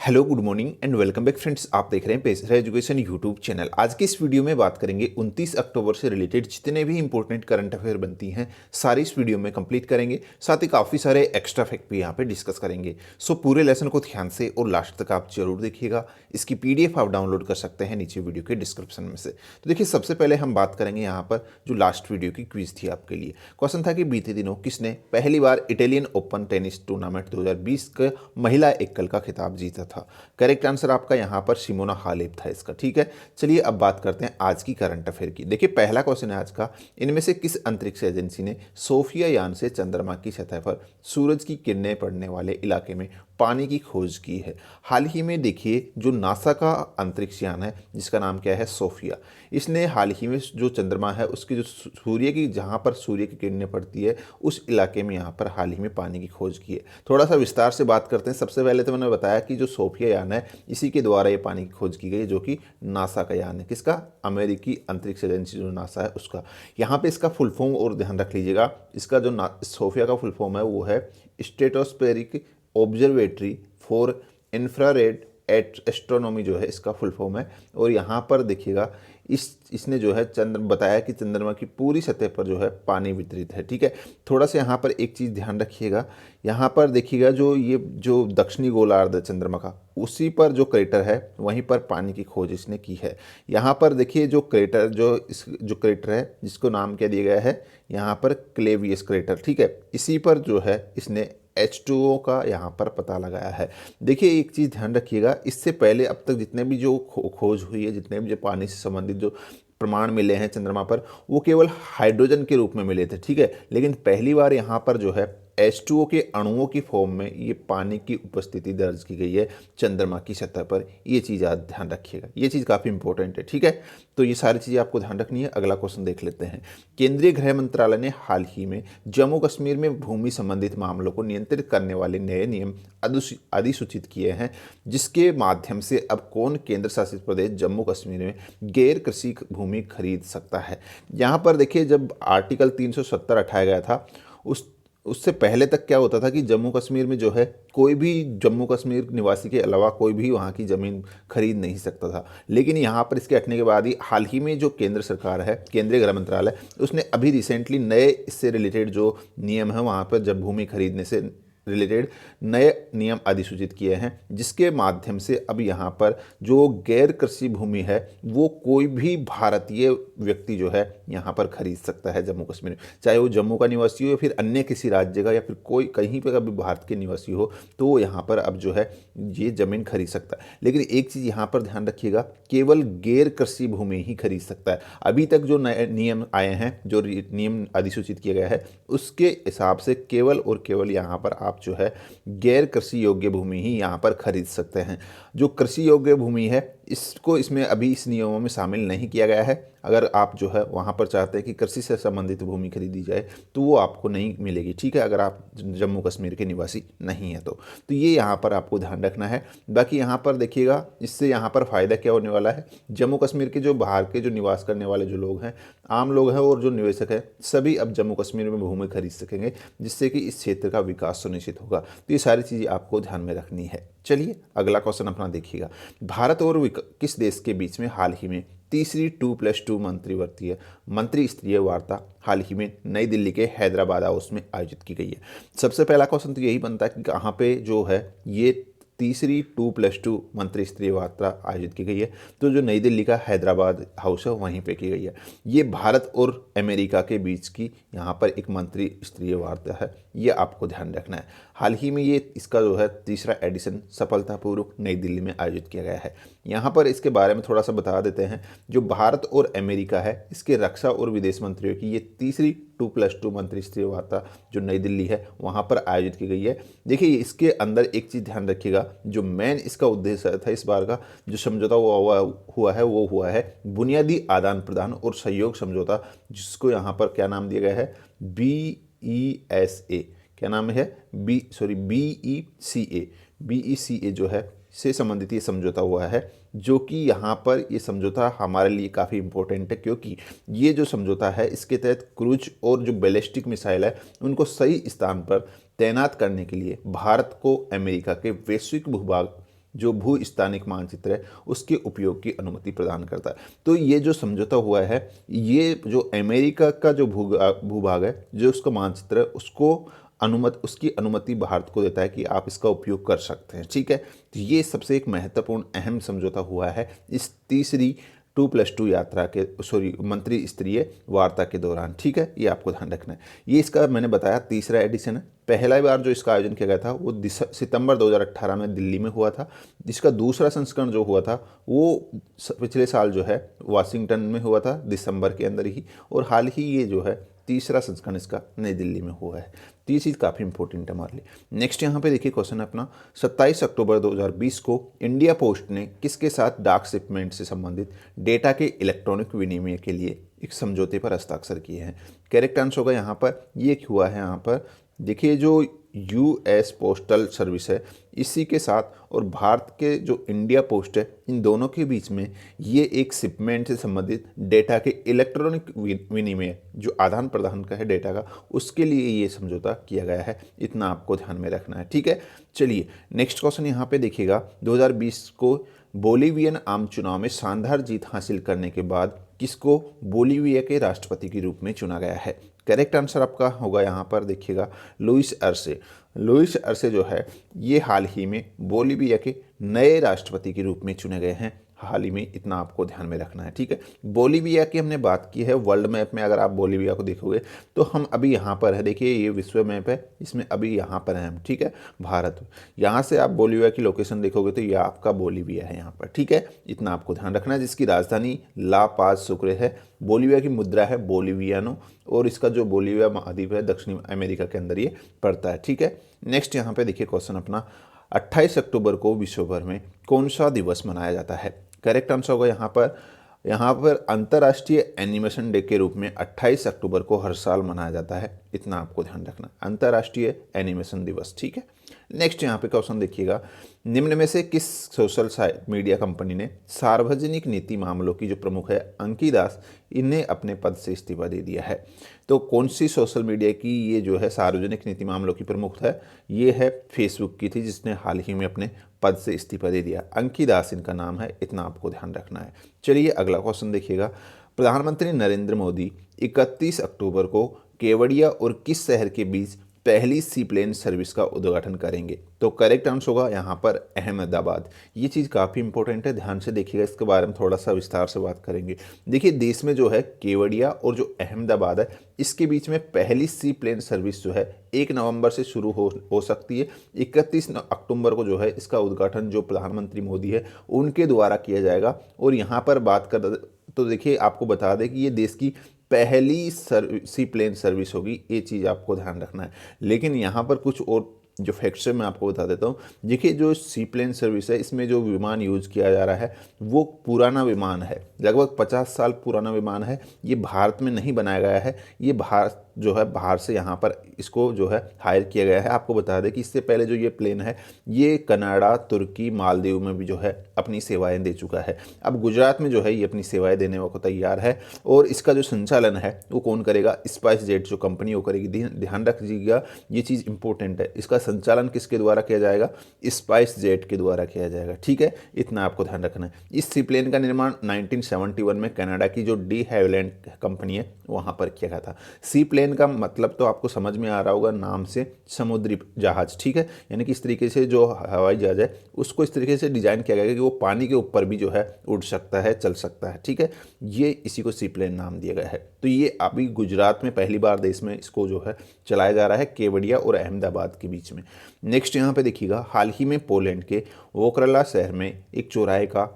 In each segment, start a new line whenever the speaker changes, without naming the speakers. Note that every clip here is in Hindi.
Hello good morning and welcome back friends. आप देख रहे हैं पेसर एजुकेशन यूट्यूब चैनल। आज की इस वीडियो में बात करेंगे 29 अक्टूबर से रिलेटेड जितने भी इंपॉर्टेंट करंट अफेयर बनती हैं सारी इस वीडियो में कंप्लीट करेंगे। साथ ही काफ़ी सारे एक्स्ट्रा फैक्ट भी यहाँ पे डिस्कस करेंगे। सो पूरे लेसन को ध्यान से और लास्ट तक आप जरूर देखिएगा। इसकी पीडीएफ आप डाउनलोड कर सकते हैं नीचे वीडियो के डिस्क्रिप्शन में से। तो देखिए, सबसे पहले हम बात करेंगे यहाँ पर जो लास्ट वीडियो की क्विज थी आपके लिए। क्वेश्चन था कि बीते दिनों किसने पहली बार इटालियन ओपन टेनिस टूर्नामेंट 2020 का महिला एकल का खिताब जीता था। करेक्ट आंसर आपका यहाँ पर सिमोना हालेप था इसका। ठीक है, चलिए अब बात करते हैं आज की करंट अफेयर की। देखिए, पहला क्वेश्चन है आज का, इनमें से किस अंतरिक्ष एजेंसी ने सोफिया यान से चंद्रमा की सतह पर सूरज की किरणें पड़ने वाले इलाके में पानी की खोज की है। हाल ही में देखिए, जो नासा का अंतरिक्ष यान है जिसका नाम क्या है, सोफिया, इसने हाल ही में जो चंद्रमा है उसकी जो सूर्य की, जहाँ पर सूर्य की किरणें पड़ती है उस इलाके में यहाँ पर हाल ही में पानी की खोज की है। थोड़ा सा विस्तार से बात करते हैं। सबसे पहले तो मैंने बताया कि जो सोफिया यान है इसी के द्वारा ये पानी की खोज की गई, जो कि नासा का यान है। किसका? अमेरिकी अंतरिक्ष एजेंसी जो नासा है उसका। यहाँ पे इसका फुल फॉर्म और ध्यान रख लीजिएगा, इसका जो सोफिया का फुल फॉर्म है वो है stratospheric observatory for infrared astronomy, जो है इसका फुल फॉर्म है। और यहाँ पर देखिएगा, इसने जो है बताया कि चंद्रमा की पूरी सतह पर जो है पानी वितरित है। ठीक है, थोड़ा सा यहाँ पर एक चीज़ ध्यान रखिएगा, यहाँ पर देखिएगा जो दक्षिणी गोलार्ध है चंद्रमा का, उसी पर जो क्रेटर है वहीं पर पानी की खोज इसने की है। यहाँ पर देखिए, जो क्रेटर है जिसको नाम क्या दिया गया है यहाँ पर, क्लेवियस क्रेटर। ठीक है, इसी पर जो है इसने H2O का यहाँ पर पता लगाया है। देखिए, एक चीज़ ध्यान रखिएगा, इससे पहले अब तक जितने भी जो खोज हुई है, जितने भी जो पानी से संबंधित जो प्रमाण मिले हैं चंद्रमा पर, वो केवल हाइड्रोजन के रूप में मिले थे। ठीक है, लेकिन पहली बार यहाँ पर जो है H2O के अणुओं की फॉर्म में ये पानी की उपस्थिति दर्ज की गई है चंद्रमा की सतह पर। ये चीज़ आप ध्यान रखिएगा, ये चीज़ काफ़ी इंपॉर्टेंट है। ठीक है, तो ये सारी चीज़ें आपको ध्यान रखनी है। अगला क्वेश्चन देख लेते हैं। केंद्रीय गृह मंत्रालय ने हाल ही में जम्मू कश्मीर में भूमि संबंधित मामलों को नियंत्रित करने वाले नए नियम अधिसूचित किए हैं, जिसके माध्यम से अब कौन केंद्र शासित प्रदेश जम्मू कश्मीर में गैर कृषि भूमि खरीद सकता है। यहाँ पर देखिए, जब आर्टिकल 370 हटाया गया था उससे पहले तक क्या होता था कि जम्मू कश्मीर में जो है कोई भी जम्मू कश्मीर निवासी के अलावा कोई भी वहाँ की ज़मीन खरीद नहीं सकता था। लेकिन यहाँ पर इसके हटने के बाद ही हाल ही में जो केंद्र सरकार है, केंद्रीय गृह मंत्रालय, उसने अभी रिसेंटली नए इससे रिलेटेड जो नियम है वहाँ पर जब भूमि खरीदने से रिलेटेड नए नियम अधिसूचित किए हैं, जिसके माध्यम से अब यहाँ पर जो गैर कृषि भूमि है वो कोई भी भारतीय व्यक्ति जो है यहाँ पर खरीद सकता है जम्मू कश्मीर में, चाहे वो जम्मू का निवासी हो या फिर अन्य किसी राज्य का या फिर कोई कहीं पर भी भारत के निवासी हो, तो वो यहाँ पर अब जो है ये ज़मीन खरीद सकता है। लेकिन एक चीज़ यहाँ पर ध्यान रखिएगा, केवल गैर कृषि भूमि ही खरीद सकता है। अभी तक जो नए नियम आए हैं, जो नियम अधिसूचित किया गया है, उसके हिसाब से केवल और केवल यहाँ पर आप जो है गैर कृषि योग्य भूमि ही यहाँ पर खरीद सकते हैं। जो कृषि योग्य भूमि है इसको इसमें अभी इस नियमों में शामिल नहीं किया गया है। अगर आप जो है वहाँ पर चाहते हैं कि कृषि से संबंधित भूमि खरीदी जाए तो वो आपको नहीं मिलेगी। ठीक है, अगर आप जम्मू कश्मीर के निवासी नहीं हैं तो ये यहाँ पर आपको ध्यान रखना है। बाकी यहाँ पर देखिएगा, इससे यहाँ पर फ़ायदा क्या होने वाला है, जम्मू कश्मीर के जो बाहर के जो निवास करने वाले जो लोग हैं, आम लोग हैं और जो निवेशक हैं, सभी अब जम्मू कश्मीर में भूमि खरीद सकेंगे, जिससे कि इस क्षेत्र का विकास सुनिश्चित होगा। तो ये सारी चीज़ें आपको ध्यान में रखनी है। चलिए अगला क्वेश्चन अपना देखिएगा। भारत और किस देश के बीच में हाल ही में तीसरी 2+2 मंत्री स्तरीय वार्ता हाल ही में नई दिल्ली के हैदराबाद हाउस में आयोजित की गई है। सबसे पहला क्वेश्चन तो यही बनता है कि कहाँ पे जो है ये तीसरी 2+2 मंत्री स्तरीय वार्ता आयोजित की गई है, तो जो नई दिल्ली का हैदराबाद हाउस है वहीं पे की गई है। ये भारत और अमेरिका के बीच की यहाँ पर एक मंत्री स्तरीय वार्ता है, ये आपको ध्यान रखना है। हाल ही में ये इसका जो है तीसरा एडिशन सफलतापूर्वक नई दिल्ली में आयोजित किया गया है। यहाँ पर इसके बारे में थोड़ा सा बता देते हैं। जो भारत और अमेरिका है, इसके रक्षा और विदेश मंत्रियों की ये तीसरी 2+2 मंत्री स्तरीय वार्ता जो नई दिल्ली है वहाँ पर आयोजित की गई है। देखिए, इसके अंदर एक चीज़ ध्यान रखिएगा, जो मेन इसका उद्देश्य था इस बार का जो समझौता वो हुआ है बुनियादी आदान प्रदान और सहयोग समझौता, जिसको यहाँ पर क्या नाम दिया गया है, BESA। क्या नाम है, BECA जो है से संबंधित ये समझौता हुआ है, जो कि यहाँ पर ये समझौता हमारे लिए काफ़ी इम्पोर्टेंट है, क्योंकि ये जो समझौता है इसके तहत क्रूज और जो बैलिस्टिक मिसाइल है उनको सही स्थान पर तैनात करने के लिए भारत को अमेरिका के वैश्विक भूभाग जो भू स्थानिक मानचित्र है उसके उपयोग की अनुमति प्रदान करता है। तो ये जो समझौता हुआ है, ये जो अमेरिका का जो भूभाग है, जो उसका मानचित्र है, उसकी अनुमति भारत को देता है कि आप इसका उपयोग कर सकते हैं। ठीक है, तो ये सबसे एक महत्वपूर्ण अहम समझौता हुआ है इस तीसरी 2+2 यात्रा के मंत्री स्तरीय वार्ता के दौरान। ठीक है, ये आपको ध्यान रखना है। ये इसका मैंने बताया तीसरा एडिशन है। पहला बार जो इसका आयोजन किया गया था वो सितंबर 2018 में दिल्ली में हुआ था। इसका दूसरा संस्करण जो हुआ था वो पिछले साल जो है वाशिंगटन में हुआ था दिसंबर के अंदर ही, और हाल ही ये जो है तीसरा संस्करण इसका नई दिल्ली में हुआ है। तो ये चीज़ काफ़ी इंपॉर्टेंट है हमारे लिए। नेक्स्ट यहाँ पे देखिए क्वेश्चन है अपना, 27 अक्टूबर 2020 को इंडिया पोस्ट ने किसके साथ डाक शिपमेंट से संबंधित डेटा के इलेक्ट्रॉनिक विनिमय के लिए एक समझौते पर हस्ताक्षर किए हैं। करेक्ट आंसर होगा यहाँ पर, ये हुआ है यहाँ पर देखिए जो यूएस पोस्टल सर्विस है इसी के साथ और भारत के जो इंडिया पोस्ट है, इन दोनों के बीच में ये एक शिपमेंट से संबंधित डेटा के इलेक्ट्रॉनिक विनिमय जो आदान प्रदान का है डेटा का, उसके लिए ये समझौता किया गया है। इतना आपको ध्यान में रखना है। ठीक है, चलिए नेक्स्ट क्वेश्चन यहाँ पे देखिएगा, 2020 को बोलीवियन आम चुनाव में शानदार जीत हासिल करने के बाद किसको बोलीविया के राष्ट्रपति के रूप में चुना गया है। करेक्ट आंसर आपका होगा यहाँ पर देखिएगा लुइस अर्से। लुइस अर्से जो है ये हाल ही में बोलीविया के नए राष्ट्रपति के रूप में चुने गए हैं हाल ही में। इतना आपको ध्यान में रखना है। ठीक है, बोलीविया की हमने बात की है। वर्ल्ड मैप में अगर आप बोलीविया को देखोगे तो हम अभी यहाँ पर है। देखिए ये विश्व मैप है, इसमें अभी यहाँ पर है हम। ठीक है, भारत, यहाँ से आप बोलीविया की लोकेशन देखोगे तो ये आपका बोलीविया है यहाँ पर। ठीक है, इतना आपको ध्यान रखना है, जिसकी राजधानी ला पाज सुक्रे है। बोलीविया की मुद्रा है बोलीवियानो, और इसका जो बोलीविया महाद्वीप है दक्षिणी अमेरिका के अंदर ये पड़ता है। ठीक है, नेक्स्ट यहाँ पे देखिए क्वेश्चन अपना, 28 अक्टूबर को विश्व भर में कौन सा दिवस मनाया जाता है। करेक्ट आंसर होगा यहाँ पर अंतर्राष्ट्रीय एनिमेशन डे के रूप में 28 अक्टूबर को हर साल मनाया जाता है। इतना आपको ध्यान रखना, अंतर्राष्ट्रीय एनिमेशन दिवस। ठीक है, नेक्स्ट यहाँ पे क्वेश्चन देखिएगा, निम्न में से किस सोशल मीडिया कंपनी ने सार्वजनिक नीति मामलों की जो प्रमुख है अंकी दास, इन्हें अपने पद से इस्तीफा दे दिया है। तो कौन सी सोशल मीडिया की ये जो है सार्वजनिक नीति मामलों की प्रमुख है, ये है फेसबुक की थी, जिसने हाल ही में अपने पद से इस्तीफा दे दिया। अंकी दास इनका नाम है। इतना आपको ध्यान रखना है। चलिए अगला क्वेश्चन देखिएगा, प्रधानमंत्री नरेंद्र मोदी 31 अक्टूबर को केवड़िया और किस शहर के बीच पहली सी प्लेन सर्विस का उद्घाटन करेंगे। तो करेक्ट आंसर होगा यहाँ पर अहमदाबाद। ये चीज़ काफ़ी इंपॉर्टेंट है, ध्यान से देखिएगा, इसके बारे में थोड़ा सा विस्तार से बात करेंगे। देखिए देश में जो है केवड़िया और जो अहमदाबाद है इसके बीच में पहली सी प्लेन सर्विस जो है 1 नवंबर से शुरू हो सकती है। 31 अक्टूबर को जो है इसका उद्घाटन जो प्रधानमंत्री मोदी है उनके द्वारा किया जाएगा। और यहाँ पर बात कर तो देखिए आपको बता दें कि ये देश की पहली सी प्लेन सर्विस होगी, ये चीज़ आपको ध्यान रखना है। लेकिन यहाँ पर कुछ और जो फैक्ट्स है मैं आपको बता देता हूँ। देखिए जो सी प्लेन सर्विस है इसमें जो विमान यूज़ किया जा रहा है वो पुराना विमान है, लगभग 50 साल पुराना विमान है। ये भारत में नहीं बनाया गया है, ये भारत जो है बाहर से यहाँ पर इसको जो है हायर किया गया है। आपको बता दें कि इससे पहले जो ये प्लेन है ये कनाडा, तुर्की, मालदीव में भी जो है अपनी सेवाएं दे चुका है। अब गुजरात में जो है ये अपनी सेवाएं देने को तैयार है। और इसका जो संचालन है वो कौन करेगा, स्पाइस जेट जो कंपनी वो करेगी। ध्यान रखिएगा ये चीज़ इंपॉर्टेंट है, इसका संचालन किसके द्वारा किया जाएगा, स्पाइस जेट के द्वारा किया जाएगा। ठीक है, इतना आपको ध्यान रखना है। इस सी प्लेन का निर्माण 1971 में कनाडा की जो डी हैविलैंड कंपनी है वहाँ पर किया गया था। सी प्लेन का मतलब तो आपको समझ में आ रहा होगा नाम से, समुद्री जहाज। ठीक है, यानी कि इस तरीके से जो हवाई जहाज है उसको इस तरीके से डिजाइन किया गया कि वो पानी के ऊपर भी जो है उड़ सकता है, चल सकता है। ठीक है, ये इसी को सी प्लेन नाम दिया गया है। तो ये अभी गुजरात में पहली बार देश में इसको जो है चलाया जा रहा है, केवड़िया और अहमदाबाद के बीच में। नेक्स्ट यहाँ पे देखिएगा, हाल ही में पोलैंड के वोक्रला शहर में एक चौराहे का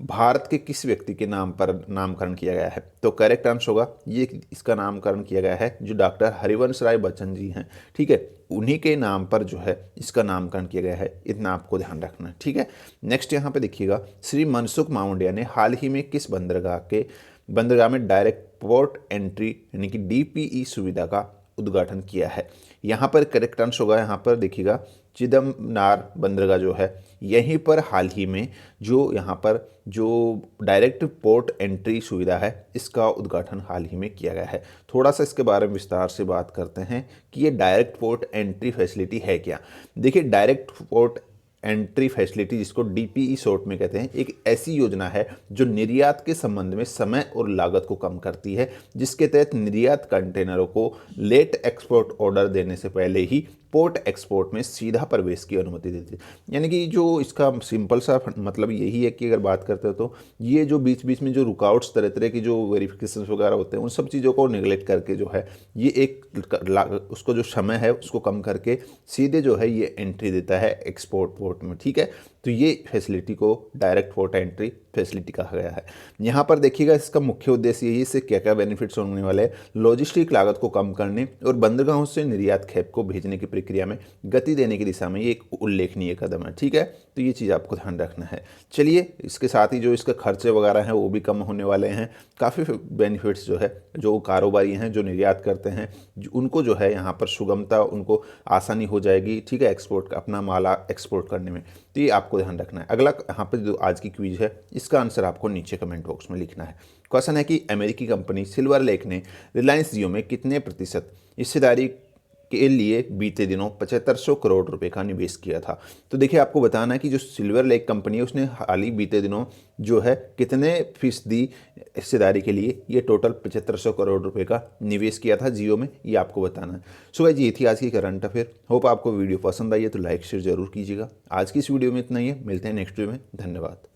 भारत के किस व्यक्ति के नाम पर नामकरण किया गया है। तो करेक्ट आंसर होगा ये इसका नामकरण किया गया है जो डॉक्टर हरिवंश राय बच्चन जी हैं। ठीक है, उन्हीं के नाम पर जो है इसका नामकरण किया गया है। इतना आपको ध्यान रखना है। ठीक है, नेक्स्ट यहाँ पे देखिएगा, श्री मनसुख मांडविया ने हाल ही में किस बंदरगाह में डायरेक्ट पोर्ट एंट्री यानी कि DPE सुविधा का उद्घाटन किया है। यहाँ पर करेक्ट आंसर होगा, यहाँ पर देखिएगा चिदम्बनार बंदरगाह जो है यहीं पर हाल ही में जो यहाँ पर जो डायरेक्ट पोर्ट एंट्री सुविधा है इसका उद्घाटन हाल ही में किया गया है। थोड़ा सा इसके बारे में विस्तार से बात करते हैं कि ये डायरेक्ट पोर्ट एंट्री फैसिलिटी है क्या। देखिए डायरेक्ट पोर्ट एंट्री फैसिलिटी, जिसको डीपीई शॉर्ट में कहते हैं, एक ऐसी योजना है जो निर्यात के संबंध में समय और लागत को कम करती है, जिसके तहत निर्यात कंटेनरों को लेट एक्सपोर्ट ऑर्डर देने से पहले ही पोर्ट एक्सपोर्ट में सीधा प्रवेश की अनुमति देती है। यानी कि जो इसका सिंपल सा मतलब यही है कि अगर बात करते हो तो ये जो बीच बीच में जो रुकावट्स, तरह तरह की जो वेरिफिकेशन वगैरह होते हैं, उन सब चीज़ों को निगलेक्ट करके जो है ये एक उसको जो समय है उसको कम करके सीधे जो है ये एंट्री देता है एक्सपोर्ट पोर्ट में। ठीक है, तो ये फैसिलिटी को डायरेक्ट पोर्ट एंट्री फैसिलिटी कहा गया है। यहाँ पर देखिएगा इसका मुख्य उद्देश्य यही, इससे क्या क्या बेनिफिट्स होने वाले हैं। लॉजिस्टिक लागत को कम करने और बंदरगाहों से निर्यात खेप को भेजने की प्रक्रिया में गति देने की दिशा में ये एक उल्लेखनीय कदम है। ठीक है, तो ये चीज़ आपको ध्यान रखना है। चलिए, इसके साथ ही जो इसके खर्चे वगैरह हैं वो भी कम होने वाले हैं। काफ़ी बेनिफिट्स जो है, जो कारोबारी हैं जो निर्यात करते हैं उनको जो है यहाँ पर सुगमता, उनको आसानी हो जाएगी। ठीक है, एक्सपोर्ट अपना माल एक्सपोर्ट करने में, तो ये आपको ध्यान रखना है। अगला यहाँ पर जो आज की क्विज है इसका आंसर आपको नीचे कमेंट बॉक्स में लिखना है। क्वेश्चन है कि अमेरिकी कंपनी सिल्वर लेक ने रिलायंस जियो में कितने प्रतिशत हिस्सेदारी के लिए बीते दिनों 7500 करोड़ रुपए का निवेश किया था। तो देखिए, आपको बताना है कि जो सिल्वर लेक कंपनी है उसने हाल ही बीते दिनों जो है कितने फीसदी हिस्सेदारी के लिए ये टोटल 7500 करोड़ रुपए का निवेश किया था जियो में, ये आपको बताना है। सो गाइस, ये थी आज की करंट अफेयर। होप आपको वीडियो पसंद आई है तो लाइक शेयर जरूर कीजिएगा। आज की इस वीडियो में इतना ही है, मिलते हैं नेक्स्ट वीडियो में। धन्यवाद।